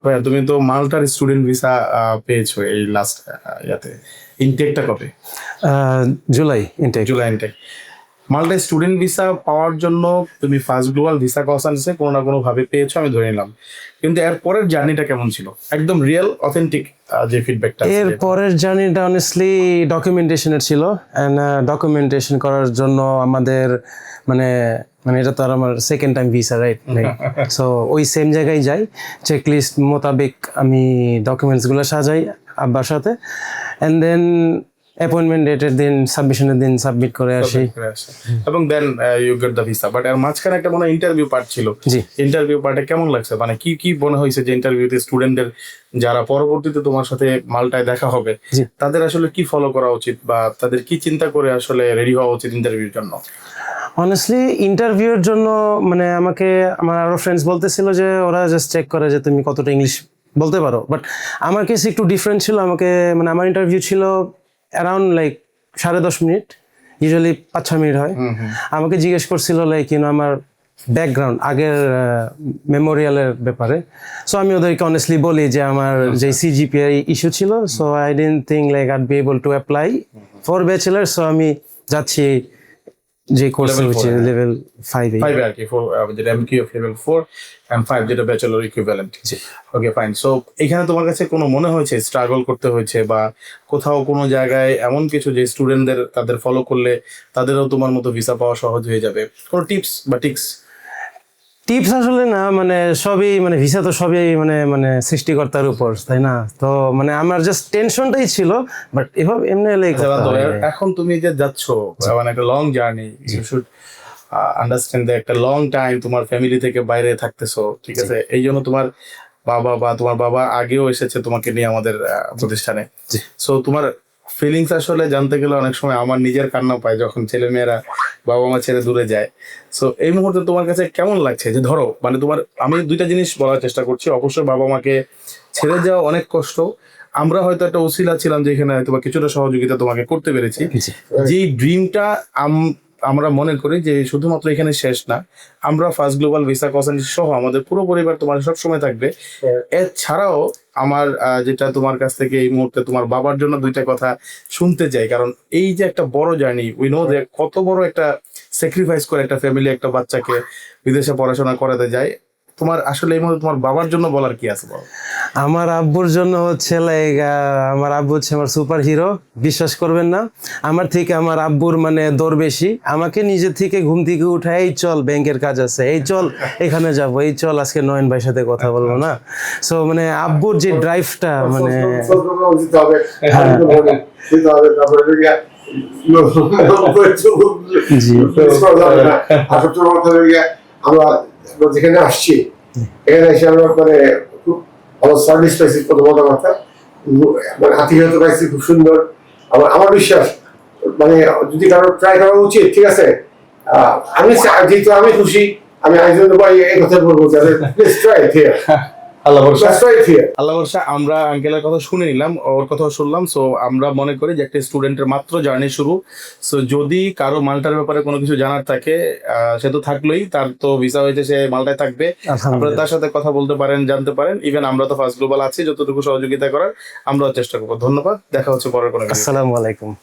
ভাইয়া তুমি তো মাল্টার স্টুডেন্ট ভিসা পেয়েছো এই লাস্ট ইয়াতে, ইনটেকটা কবে? July intake. July intake. Malta student visa পাওয়ার জন্য তুমি ফার্স্ট গ্লোবাল ভিসা কনসালটেন্সি কোনো না কোনো ভাবে পেয়েছো, আমি ধরে নিলাম, কিন্তু এর পরের জার্নিটা কেমন ছিল? একদম রিয়েল অথেন্টিক যে ফিডব্যাকটা। এর পরের জার্নিটা অনেস্টলি ডকুমেন্টেশনের ছিল, অ্যান্ড ডকুমেন্টেশন করার জন্য আমাদের মানে মানে এটা তো আর আমার second time visa, right? So ওই সেম জায়গায় যাই, চেকলিস্ট মোতাবেক আমি ডকুমেন্টসগুলো সাজাই আব্বার সাথে, অ্যান্ড দেন অ্যাপয়েন্টমেন্ট ডেটের দিন, সাবমিশনের দিন সাবমিট করে আসি, এবং then you get the visa. But এর মাঝখানে একটা মনে ইন্টারভিউ পার্ট ছিল। জি। ইন্টারভিউ পার্টে কেমন লাগছে? মানে কি কি মনে হয়েছে যে ইন্টারভিউতে স্টুডেন্টদের যারা পরবর্তীতে তোমার সাথে মাল্টায় দেখা হবে তাদের আসলে কি ফলো করা উচিত, বা তাদের কি চিন্তা করে আসলে রেডি হওয়া উচিত ইন্টারভিউর জন্য? অনেস্টলি ইন্টারভিউর জন্য মানে আমাকে আমার আরো ফ্রেন্ডস বলতেছিল যে ওরা জাস্ট চেক করে যে তুমি কতটা ইংলিশ বলতে পারো, বাট আমার কেসে একটু ডিফারেন্ট ছিল। আমাকে মানে আমার ইন্টারভিউ ছিল around like 10.5 minute, usually 5-6 minute হয়। আমাকে জিজ্ঞেস করছিল লাইক আমার ব্যাকগ্রাউন্ড, আগের মেমোরিয়ালের ব্যাপারে। সো আমি ওদেরকে অনেস্টলি বলি যে আমার যে সিজিপিএ ইস্যু ছিল, so I didn't think like I'd be able to apply for bachelor. সো আমি যাচ্ছি যে কোর্স হচ্ছে লেভেল 5 আর কি, যেটা এমকিউ অফ লেভেল 4 এন্ড 5 যেটা bachelor equivalent. Okay fine. So এখানে তোমার কাছে কোনো মনে হয়েছে স্ট্রাগল করতে হয়েছে, বা কোথাও কোনো জায়গায় এমন কিছু যে স্টুডেন্টদের তাদের ফলো করলে তাদেরও তোমার মতো ভিসা পাওয়া সহজ হয়ে যাবে? কোনো টিপস বা টিক্স? টিপস আসলে না, মানে সবই মানে ভিসা তো সবই মানে মানে সৃষ্টিকর্তার উপর, তাই না? তো মানে আমার জাস্ট টেনশনটাই ছিল, বাট এভাবে এমনি এখন তুমি যে যাচ্ছ মানে একটা long journey, you should understand that একটা লং টাইম তোমার ফ্যামিলি থেকে বাইরে থাকতেছো, ঠিক আছে? এই জন্য তোমার তোমার বাবা আগেও এসেছে তোমাকে নিয়ে আমাদের প্রতিষ্ঠানে। সো তোমার ফিলিংস আসলে জানতে গেলে অনেক সময় আমার নিজের কান্না পায় যখন ছেলে মেয়েরা বাবা মা ছেড়ে দূরে যায়। সো এই মুহূর্তে তোমার কাছে কেমন লাগছে? যে ধরো মানে তোমার, আমি দুইটা জিনিস বলার চেষ্টা করছি। অবশ্যই বাবা মাকে ছেড়ে যাওয়া অনেক কষ্ট, আমরা হয়তো একটা ওসিলা ছিলাম যেখানে তোমার কিছুটা সহযোগিতা তোমাকে করতে পেরেছি। যে ড্রিমটা আমরা মনে করি যে শুধুমাত্র এখানে শেষ না, আমরা ফার্স্ট গ্লোবাল ভিসা কনসালটেন্সি সহ আমাদের পুরো পরিবার তোমার সবসময় থাকবে। এছাড়াও আমার যেটা তোমার কাছ থেকে এই মুহূর্তে তোমার বাবার জন্য দুইটা কথা শুনতে চাই, কারণ এই যে একটা বড় জার্নি, উই নো যে কত বড় একটা স্যাক্রিফাইস করে একটা ফ্যামিলি একটা বাচ্চাকে বিদেশে পড়াশোনা করাতে যায়। তোমার আসলে এই মুহূর্তে তোমার বাবার জন্য বলার কি আছে বলো? আমার আব্বুর জন্য হচ্ছে লাইক আমার আব্বু হচ্ছে আমার সুপার হিরো। বিশ্বাস করবেন না, আমার থেকে আমার আব্বুর মানে দৌড় বেশি। আমাকে নিজে থেকে ঘুম থেকে উঠায়, এই চল ব্যাংকের কাজ আছে, এই চল এখানে যাব, এই চল আজকে নয়ন ভাইয়ের সাথে কথা বলবো না। সো মানে আব্বুর যে ড্রাইভটা মানে আমরা যেখানে আসছি এখানে এসে আমরা মানে খুব ভালো সার্ভিস পাইছি, প্রথমত কথা মানে আতিথেয়তা পাইছি খুব সুন্দর। আমার বিশ্বাস মানে যদি কারো ট্রাই করা উচিত, ঠিক আছে? আমি যেহেতু আমি খুশি, আমি আয়োজন এই কথা বলবো যাদের ট্রাই হিয়ার। আল্লাহ ভরসা। আমরা আঙ্কেলের কথা শুনে নিলাম, ওর কথা শুনলাম। সো আমরা মনে করি যে একটা স্টুডেন্টের মাত্র জার্নি শুরু। সো যদি কারো মাল্টার ব্যাপারে কোনো কিছু জানার থাকে, সে তো থাকলোই, তার তো ভিসা হয়েছে, সে মাল্টায় থাকবে, আপনারা তার সাথে কথা বলতে পারেন, জানতে পারেন। ইভেন আমরা তো ফার্স্ট গ্লোবাল আছি, যতটুকু সহযোগিতা করার আমরাও চেষ্টা করবো। ধন্যবাদ, দেখা হচ্ছে পরের কোনো। আসসালামু আলাইকুম।